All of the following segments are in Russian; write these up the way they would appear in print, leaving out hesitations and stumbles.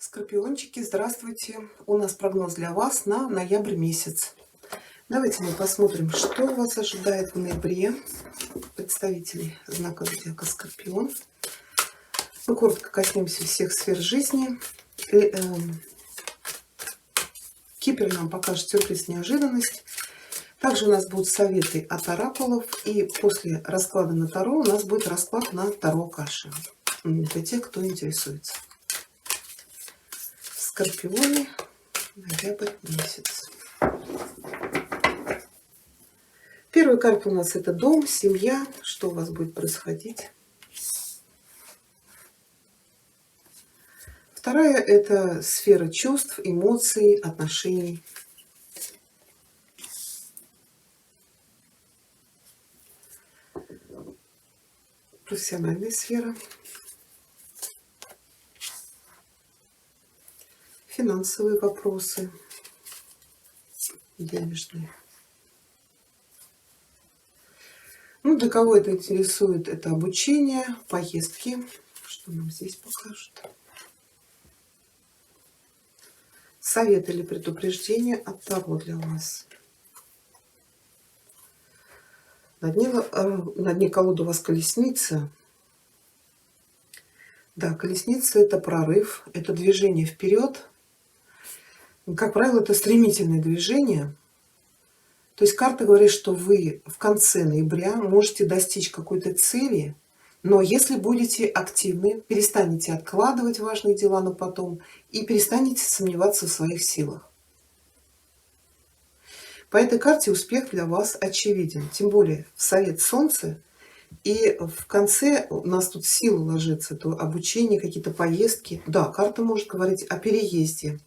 Скорпиончики, здравствуйте! У нас прогноз для вас на ноябрь месяц. Давайте мы посмотрим, что вас ожидает в ноябре. Представителей знака зодиака Скорпион. Мы коротко коснемся всех сфер жизни. Кипер нам покажет сюрприз, неожиданность. Также у нас будут советы от оракулов. И после расклада на Таро у нас будет расклад на Таро Акаши. Для тех, кто интересуется. Скорпионы, ноябрь месяц. Первая карта у нас это дом, семья. Что у вас будет происходить? Вторая это сфера чувств, эмоций, отношений. Профессиональная сфера. Финансовые вопросы, денежные. Для кого это интересует, это обучение, поездки. Что нам здесь покажут? Совет или предупреждение от Таро для вас. На дне колоды у вас колесница. Да, колесница это прорыв, это движение вперед. Как правило, это стремительное движение. То есть карта говорит, что вы в конце ноября можете достичь какой-то цели, но если будете активны, перестанете откладывать важные дела на потом и перестанете сомневаться в своих силах. По этой карте успех для вас очевиден. Тем более в совет Солнца. И в конце у нас тут сила ложится, то обучение, какие-то поездки. Да, карта может говорить о переезде.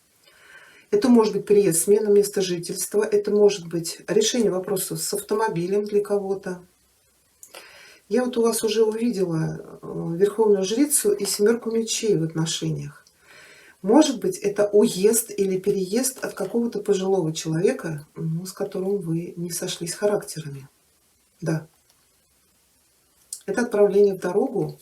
Это может быть переезд, смена места жительства. Это может быть решение вопросов с автомобилем для кого-то. Я вот у вас уже увидела Верховную Жрицу и семерку мечей в отношениях. Может быть, это уезд или переезд от какого-то пожилого человека, с которым вы не сошлись характерами. Да. Это отправление в дорогу.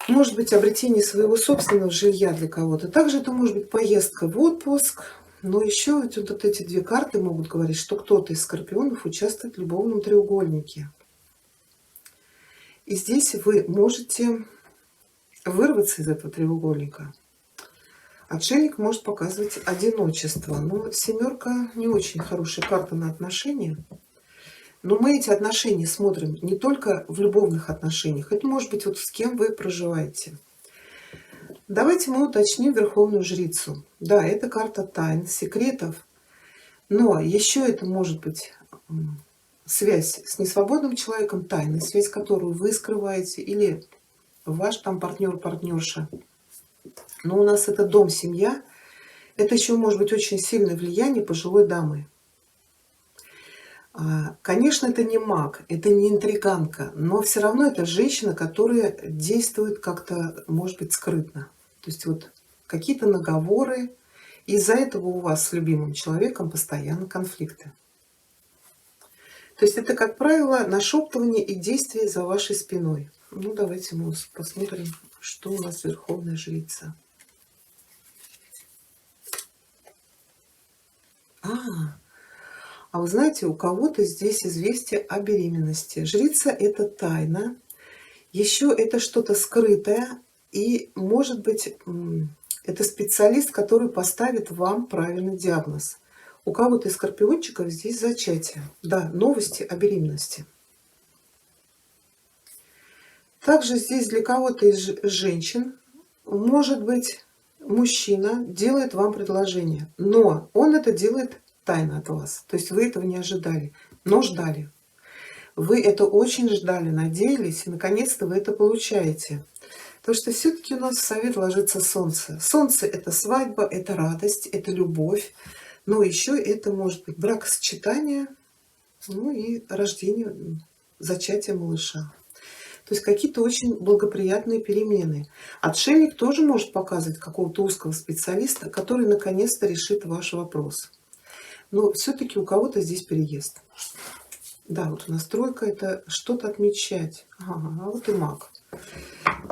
Может быть, обретение своего собственного жилья для кого-то. Также это может быть поездка в отпуск. Но еще вот эти две карты могут говорить, что кто-то из скорпионов участвует в любовном треугольнике. И здесь вы можете вырваться из этого треугольника. Отшельник может показывать одиночество. Но семерка не очень хорошая карта на отношения. Но мы эти отношения смотрим не только в любовных отношениях. Это может быть вот с кем вы проживаете. Давайте мы уточним Верховную Жрицу. Да, это карта тайн, секретов. Но еще это может быть связь с несвободным человеком, тайная связь, которую вы скрываете, или ваш там партнер, партнерша. Но у нас это дом, семья. Это еще может быть очень сильное влияние пожилой дамы. Конечно, это не маг, это не интриганка, но все равно это женщина, которая действует как-то, может быть, скрытно. То есть вот какие-то наговоры. Из-за этого у вас с любимым человеком постоянно конфликты. То есть это, как правило, нашептывание и действие за вашей спиной. Давайте мы посмотрим, что у нас Верховная Жрица. А вы знаете, у кого-то здесь известие о беременности. Жрица это тайна, еще это что-то скрытое, и может быть это специалист, который поставит вам правильный диагноз. У кого-то из скорпиончиков здесь зачатие. Да, новости о беременности. Также здесь для кого-то из женщин, может быть, мужчина делает вам предложение, но он это делает тайна от вас. То есть вы этого не ожидали, но ждали. Вы это очень ждали, надеялись, и наконец-то вы это получаете. Потому что все-таки у нас в совет ложится Солнце. Солнце это свадьба, это радость, это любовь. Но еще это может быть бракосочетание, и рождение, зачатие малыша. То есть какие-то очень благоприятные перемены. Отшельник тоже может показывать какого-то узкого специалиста, который наконец-то решит ваш вопрос. Но все-таки у кого-то здесь переезд. Да, вот настройка это что-то отмечать. А вот и маг.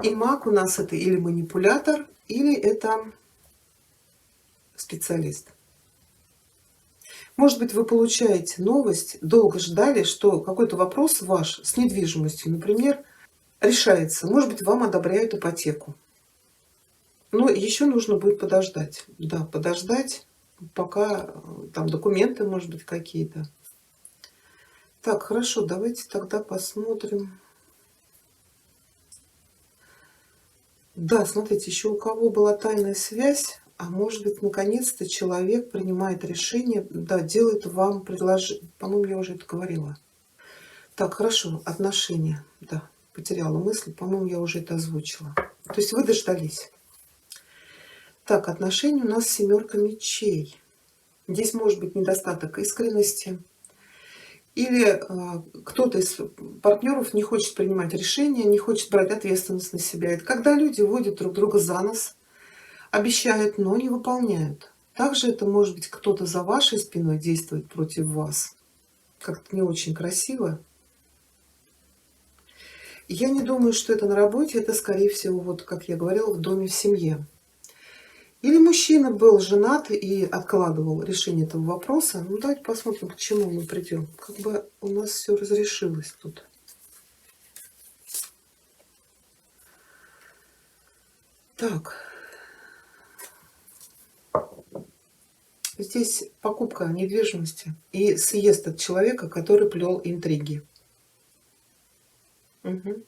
И маг у нас это или манипулятор, или это специалист. Может быть, вы получаете новость, долго ждали, что какой-то вопрос ваш с недвижимостью, например, решается. Может быть, вам одобряют ипотеку. Но еще нужно будет подождать. Да, подождать, пока там документы, может быть, какие-то. Так, хорошо, давайте тогда посмотрим. Да, смотрите, еще у кого была тайная связь, а может быть, наконец-то человек принимает решение, да, делает вам предложение. По-моему, я уже это говорила. Так, хорошо, отношения. Да, потеряла мысль, по-моему, я уже это озвучила. То есть вы дождались. Так, отношения у нас семерка мечей. Здесь может быть недостаток искренности. Или кто-то из партнеров не хочет принимать решения, не хочет брать ответственность на себя. Это когда люди водят друг друга за нос, обещают, но не выполняют. Также это может быть кто-то за вашей спиной действует против вас. Как-то не очень красиво. Я не думаю, что это на работе, это, скорее всего, вот как я говорила, в доме, в семье. Или мужчина был женат и откладывал решение этого вопроса. Ну, давайте посмотрим, к чему мы придем. Как бы у нас все разрешилось тут. Так. Здесь покупка недвижимости и съезд от человека, который плел интриги. Угу.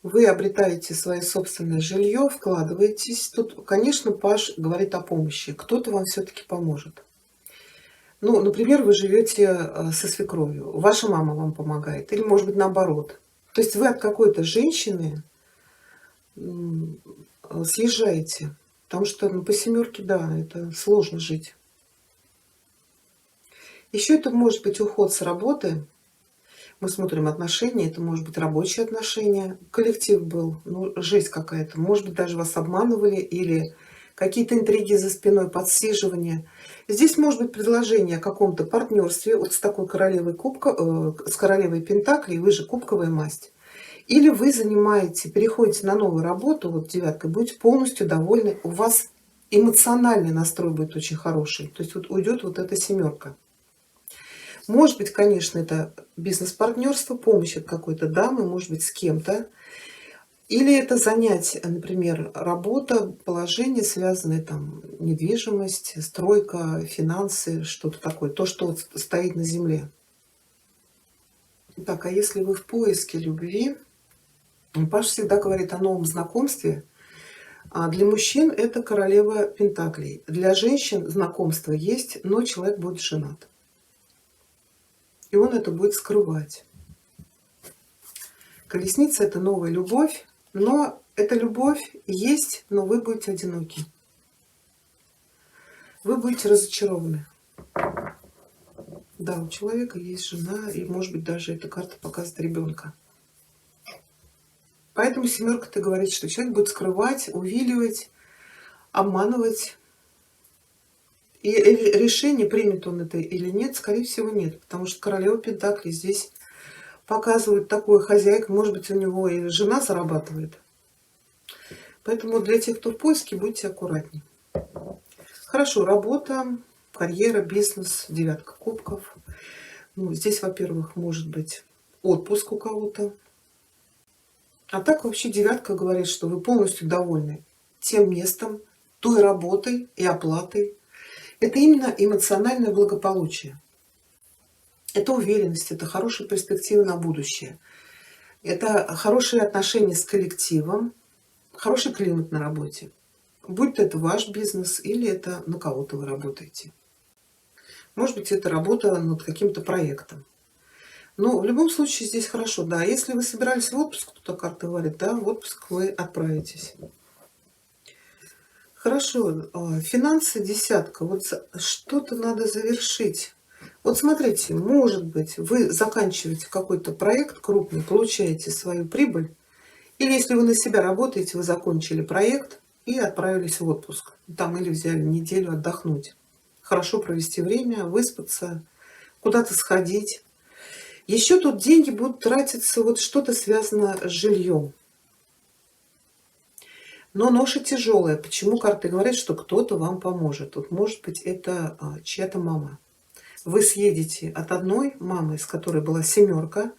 Вы обретаете свое собственное жилье, вкладываетесь. Тут, конечно, Паш говорит о помощи. Кто-то вам все-таки поможет. Ну, например, вы живете со свекровью, ваша мама вам помогает, или, может быть, наоборот. То есть вы от какой-то женщины съезжаете, потому что по семерке, да, это сложно жить. Еще это может быть уход с работы. Мы смотрим отношения, это может быть рабочие отношения, коллектив был, ну, жесть какая-то. Может быть, даже вас обманывали или какие-то интриги за спиной, подсиживание. Здесь может быть предложение о каком-то партнерстве вот с такой королевой кубка, с королевой пентаклей, вы же кубковая масть. Или вы переходите на новую работу, вот девятка, будете полностью довольны, у вас эмоциональный настрой будет очень хороший. То есть вот уйдет вот эта семерка. Может быть, конечно, это бизнес-партнерство, помощь от какой-то дамы, может быть, с кем-то. Или это занятие, например, работа, положение, связанное там недвижимость, стройка, финансы, что-то такое, то, что вот стоит на земле. Так, а если вы в поиске любви, Паш всегда говорит о новом знакомстве. А для мужчин это королева пентаклей. Для женщин знакомство есть, но человек будет женат. И он это будет скрывать. Колесница — это новая любовь, но эта любовь есть, но вы будете одиноки. Вы будете разочарованы. Да, у человека есть жена, и, может быть, даже эта карта показывает ребенка. Поэтому семерка-то говорит, что человек будет скрывать, увиливать, обманывать. И решение, примет он это или нет, скорее всего, нет. Потому что королева пентаклей здесь показывает такой хозяйка, может быть, у него и жена зарабатывает. Поэтому для тех, кто в поиске, будьте аккуратнее. Хорошо, работа, карьера, бизнес, девятка кубков. Ну, здесь, во-первых, может быть отпуск у кого-то. А так вообще девятка говорит, что вы полностью довольны тем местом, той работой и оплатой. Это именно эмоциональное благополучие. Это уверенность, это хорошие перспективы на будущее. Это хорошие отношения с коллективом, хороший климат на работе. Будь то это ваш бизнес или это на кого-то вы работаете. Может быть, это работа над каким-то проектом. Но в любом случае здесь хорошо. Да, если вы собирались в отпуск, то карта говорит, да, в отпуск вы отправитесь. Хорошо, финансы десятка. Вот что-то надо завершить. Вот смотрите, может быть, вы заканчиваете какой-то проект крупный, получаете свою прибыль. Или если вы на себя работаете, вы закончили проект и отправились в отпуск. Там или взяли неделю отдохнуть. Хорошо провести время, выспаться, куда-то сходить. Еще тут деньги будут тратиться, вот что-то связано с жильем. Но ноша тяжелая. Почему карты говорят, что кто-то вам поможет? Вот может быть это чья-то мама. Вы съедете от одной мамы, с которой была семерка,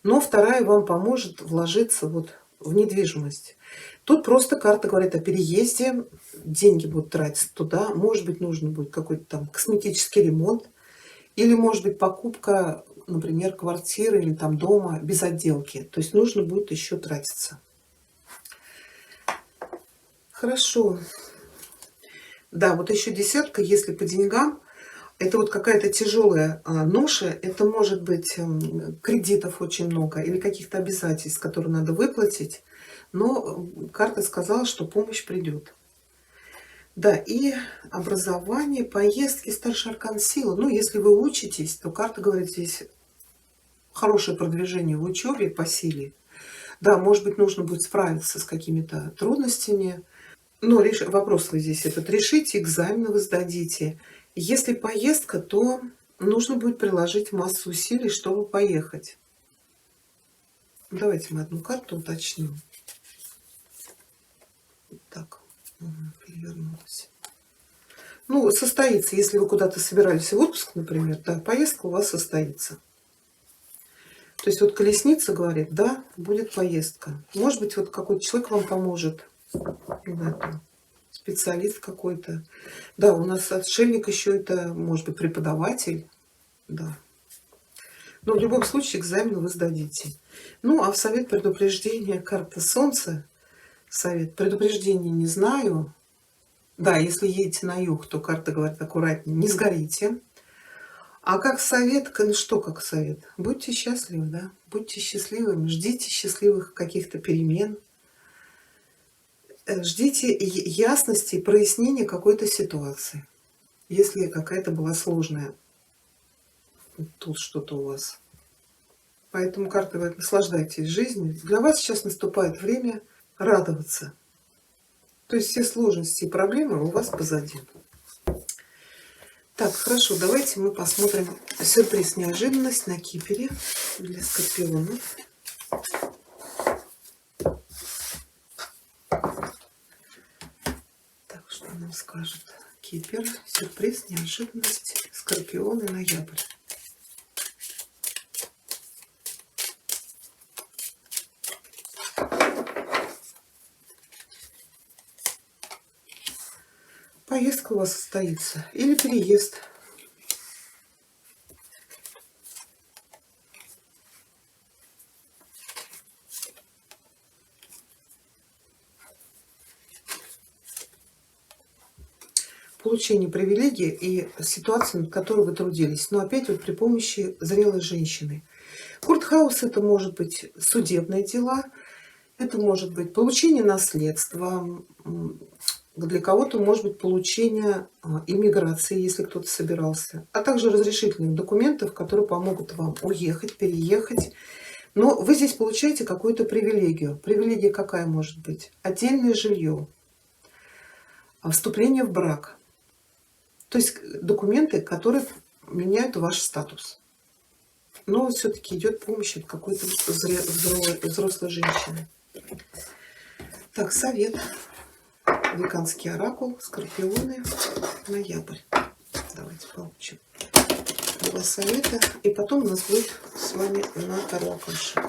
но вторая вам поможет вложиться вот в недвижимость. Тут просто карта говорит о переезде, деньги будут тратиться туда, может быть, нужно будет какой-то там косметический ремонт, или, может быть, покупка, например, квартиры или там дома без отделки. То есть нужно будет еще тратиться. Хорошо. Да, вот еще десятка, если по деньгам, это вот какая-то тяжелая ноша, это может быть кредитов очень много или каких-то обязательств, которые надо выплатить, но карта сказала, что помощь придет. Да, и образование, поездки, старший аркан сила. Ну, если вы учитесь, то карта говорит здесь хорошее продвижение в учебе по силе. Да, может быть, нужно будет справиться с какими-то трудностями, но вопрос вы здесь этот решите, экзамены вы сдадите. Если поездка, то нужно будет приложить массу усилий, чтобы поехать. Давайте мы одну карту уточним. Так, перевернулась. Ну, состоится, если вы куда-то собирались в отпуск, например, да, поездка у вас состоится. То есть вот колесница говорит, да, будет поездка. Может быть, вот какой-то человек вам поможет в этом. Специалист какой-то. Да, у нас отшельник еще это, может быть, преподаватель. Да. Но в любом случае экзамен вы сдадите. Ну, а в совет предупреждения карта Солнца. Совет предупреждения не знаю. Да, если едете на юг, то карта говорит аккуратнее, не сгорите. А как совет, что как совет? Будьте счастливы, да? Будьте счастливыми, ждите счастливых каких-то перемен. Ждите ясности и прояснения какой-то ситуации. Если какая-то была сложная, тут что-то у вас. Поэтому карта говорит, наслаждайтесь жизнью. Для вас сейчас наступает время радоваться. То есть все сложности и проблемы у вас позади. Так, хорошо, давайте мы посмотрим сюрприз, неожиданность на Кипере для скорпионов. Так, что нам скажет Кипер? Сюрприз, неожиданность, скорпионы, ноябрь. Поездка у вас состоится или переезд. Получение привилегий и ситуации, над которой вы трудились. Но опять вот при помощи зрелой женщины. Куртхаус — это может быть судебные дела, это может быть получение наследства, для кого-то может быть получение иммиграции, если кто-то собирался, а также разрешительных документов, которые помогут вам уехать, переехать. Но вы здесь получаете какую-то привилегию. Привилегия какая может быть? Отдельное жилье, вступление в брак. То есть документы, которые меняют ваш статус. Но все-таки идет помощь от какой-то взрослой женщины. Так, совет. Веканский оракул, скорпионы, ноябрь. Давайте получим два совета. И потом у нас будет с вами на Таро Акаши.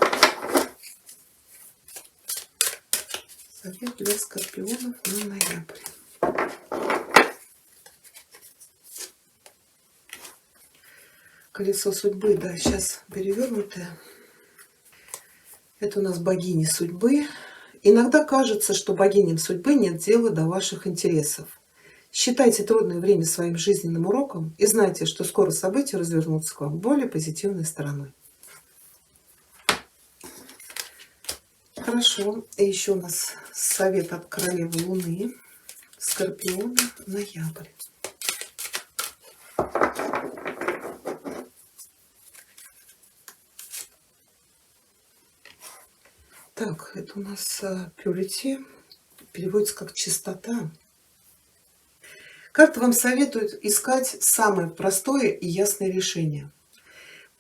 Совет для скорпионов на ноябрь. Колесо судьбы, да, сейчас перевернутое. Это у нас богини судьбы. Иногда кажется, что богиням судьбы нет дела до ваших интересов. Считайте трудное время своим жизненным уроком и знайте, что скоро события развернутся к вам более позитивной стороной. Хорошо. И еще у нас совет от королевы Луны. Скорпионы, ноябрь. Так, это у нас purity, переводится как чистота. Карта вам советует искать самое простое и ясное решение.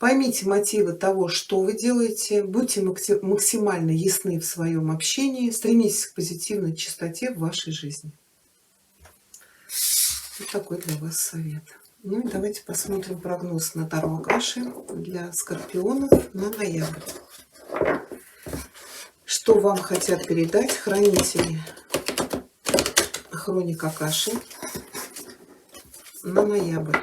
Поймите мотивы того, что вы делаете, будьте максимально ясны в своем общении, стремитесь к позитивной чистоте в вашей жизни. Вот такой для вас совет. Ну и давайте посмотрим прогноз на Таро Акаши для скорпионов на ноябрь. Что вам хотят передать хранители хроник Акаши на ноябрь?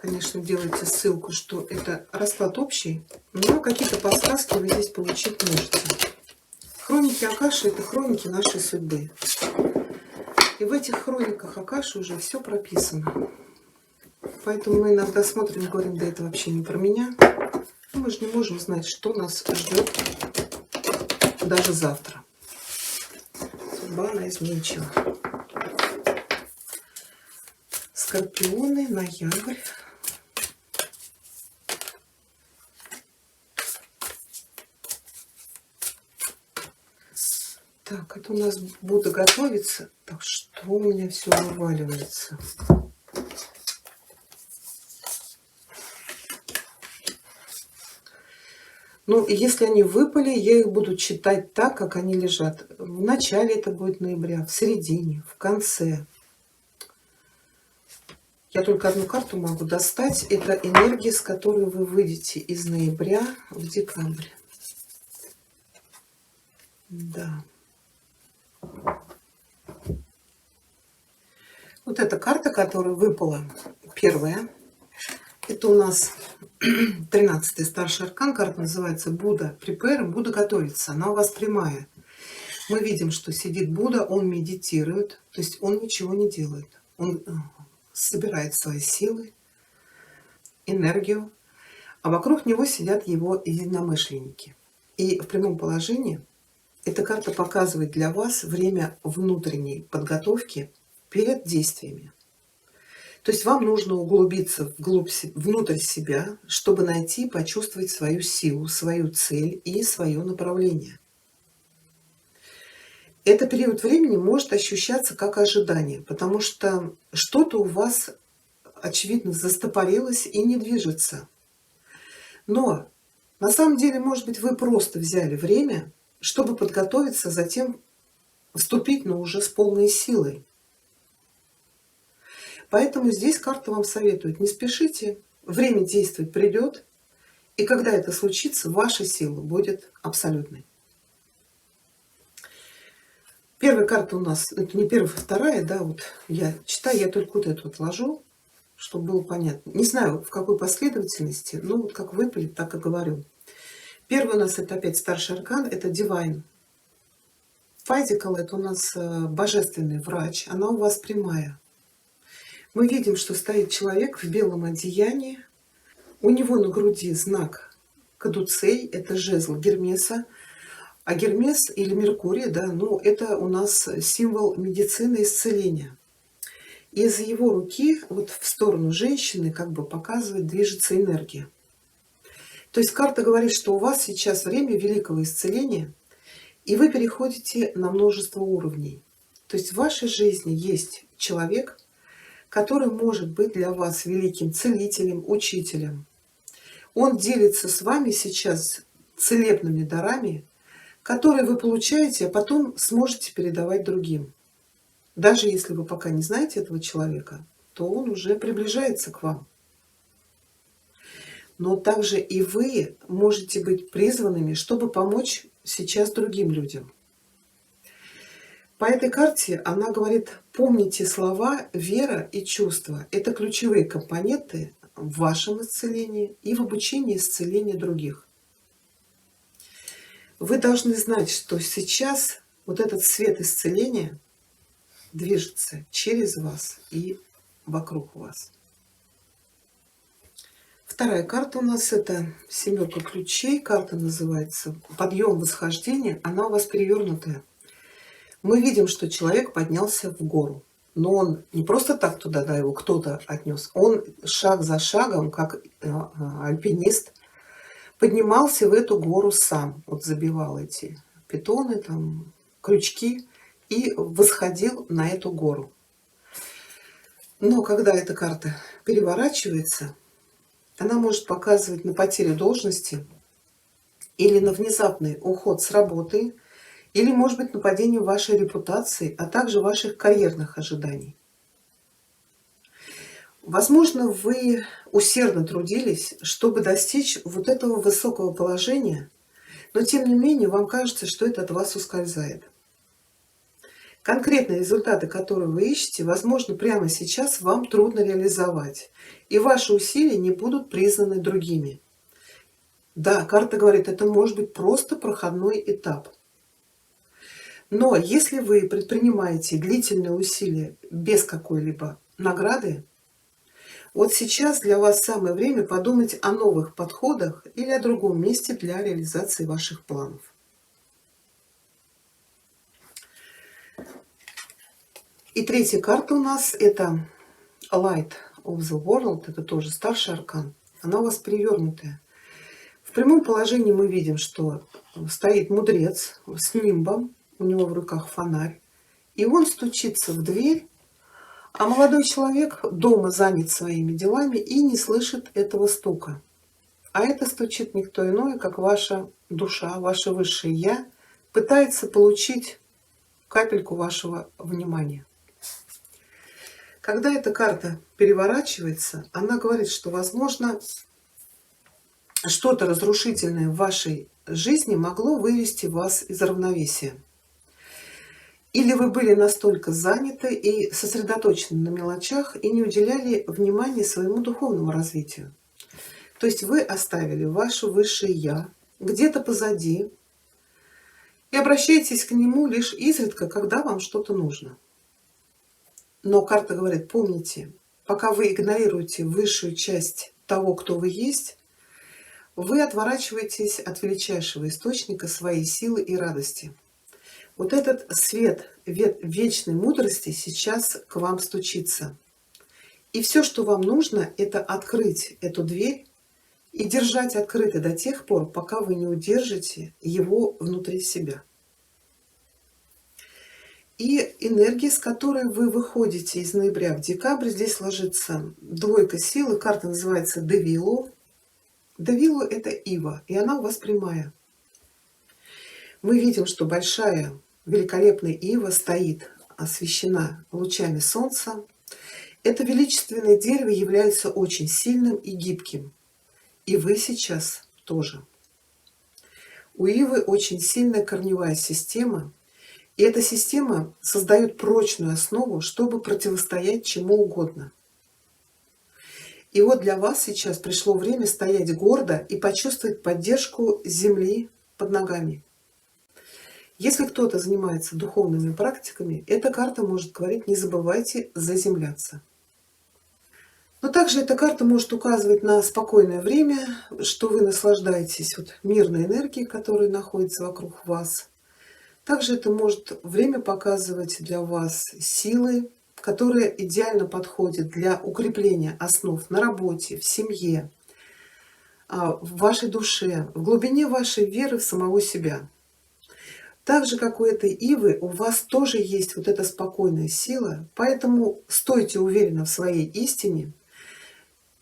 Конечно, делайте ссылку, что это расклад общий, но какие-то подсказки вы здесь получить можете. Хроники Акаши — это хроники нашей судьбы. И в этих хрониках Акаши уже все прописано. Поэтому мы иногда смотрим и говорим: да это вообще не про меня. Но мы же не можем знать, что нас ждет даже завтра. Судьба, она изменчива. Скорпионы, ноябрь. Так, это у нас Будда готовится. Так, что у меня все вываливается? Ну, и если они выпали, я их буду читать так, как они лежат. В начале это будет ноября, в середине, в конце. Я только одну карту могу достать. Это энергия, с которой вы выйдете из ноября в декабрь. Да. Вот эта карта, которая выпала, первая, это у нас 13-й старший аркан. Карта называется Будда Prepare. Будда готовится. Она у вас прямая. Мы видим, что сидит Будда, он медитирует, то есть он ничего не делает. Он собирает свои силы, энергию, а вокруг него сидят его единомышленники. И в прямом положении эта карта показывает для вас время внутренней подготовки перед действиями. То есть вам нужно углубиться внутрь себя, чтобы найти и почувствовать свою силу, свою цель и свое направление. Этот период времени может ощущаться как ожидание, потому что что-то у вас, очевидно, застопорилось и не движется. Но на самом деле, может быть, вы просто взяли время, чтобы подготовиться, затем вступить, но уже с полной силой. Поэтому здесь карта вам советует: не спешите, время действовать придет, и когда это случится, ваша сила будет абсолютной. Первая карта у нас, это не первая, вторая, да, вот я читаю, я только вот эту вот ложу, чтобы было понятно. Не знаю, в какой последовательности, но вот как выпалит, так и говорю. Первый у нас это опять старший аркан, это Divine. Physical — это у нас божественный врач, она у вас прямая. Мы видим, что стоит человек в белом одеянии, у него на груди знак кадуцей, это жезл Гермеса. А Гермес или Меркурий, да, ну это у нас символ медицины и исцеления. Из его руки вот в сторону женщины как бы показывает, движется энергия. То есть карта говорит, что у вас сейчас время великого исцеления, и вы переходите на множество уровней. То есть в вашей жизни есть человек, который может быть для вас великим целителем, учителем. Он делится с вами сейчас целебными дарами, которые вы получаете, а потом сможете передавать другим. Даже если вы пока не знаете этого человека, то он уже приближается к вам. Но также и вы можете быть призванными, чтобы помочь сейчас другим людям. По этой карте она говорит: помните слова, вера и чувства. Это ключевые компоненты в вашем исцелении и в обучении исцеления других. Вы должны знать, что сейчас вот этот свет исцеления движется через вас и вокруг вас. Вторая карта у нас это семерка ключей. Карта называется Подъем, восхождение. Она у вас перевернутая. Мы видим, что человек поднялся в гору. Но он не просто так туда, да, его кто-то отнес. Он шаг за шагом, как альпинист, поднимался в эту гору сам. Вот забивал эти питоны, там, крючки и восходил на эту гору. Но когда эта карта переворачивается, она может показывать на потерю должности или на внезапный уход с работы, или, может быть, на падение вашей репутации, а также ваших карьерных ожиданий. Возможно, вы усердно трудились, чтобы достичь вот этого высокого положения, но тем не менее вам кажется, что это от вас ускользает. Конкретные результаты, которые вы ищете, возможно, прямо сейчас вам трудно реализовать, и ваши усилия не будут признаны другими. Да, карта говорит, это может быть просто проходной этап. Но если вы предпринимаете длительные усилия без какой-либо награды, вот сейчас для вас самое время подумать о новых подходах или о другом месте для реализации ваших планов. И третья карта у нас это Light of the World, это тоже старший аркан. Она у вас перевернутая. В прямом положении мы видим, что стоит мудрец с нимбом, у него в руках фонарь, и он стучится в дверь, а молодой человек дома занят своими делами и не слышит этого стука. А это стучит никто иной, как ваша душа, ваше высшее Я, пытается получить капельку вашего внимания. Когда эта карта переворачивается, она говорит, что, возможно, что-то разрушительное в вашей жизни могло вывести вас из равновесия. Или вы были настолько заняты и сосредоточены на мелочах и не уделяли внимания своему духовному развитию. То есть вы оставили ваше высшее Я где-то позади и обращаетесь к нему лишь изредка, когда вам что-то нужно. Но карта говорит, помните, пока вы игнорируете высшую часть того, кто вы есть, вы отворачиваетесь от величайшего источника своей силы и радости. Вот этот свет вечной мудрости сейчас к вам стучится. И все, что вам нужно, это открыть эту дверь и держать открытой до тех пор, пока вы не удержите его внутри себя. И энергия, с которой вы выходите из ноября в декабрь, здесь ложится двойка силы, карта называется Девилу. Девилу это Ива, и она у вас прямая. Мы видим, что большая, великолепная Ива стоит, освещена лучами солнца. Это величественное дерево является очень сильным и гибким. И вы сейчас тоже. У Ивы очень сильная корневая система. И эта система создает прочную основу, чтобы противостоять чему угодно. И вот для вас сейчас пришло время стоять гордо и почувствовать поддержку земли под ногами. Если кто-то занимается духовными практиками, эта карта может говорить, не забывайте заземляться. Но также эта карта может указывать на спокойное время, что вы наслаждаетесь мирной энергией, которая находится вокруг вас. Также это может время показывать для вас силы, которые идеально подходят для укрепления основ на работе, в семье, в вашей душе, в глубине вашей веры в самого себя. Так же, как у этой Ивы, у вас тоже есть вот эта спокойная сила, поэтому стойте уверенно в своей истине,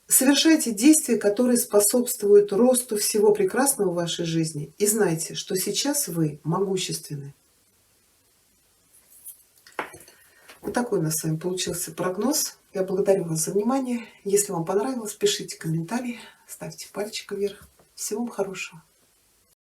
совершайте действия, которые способствуют росту всего прекрасного в вашей жизни, и знайте, что сейчас вы могущественны. Вот такой у нас с вами получился прогноз. Я благодарю вас за внимание. Если вам понравилось, пишите комментарии, ставьте пальчик вверх. Всего вам хорошего.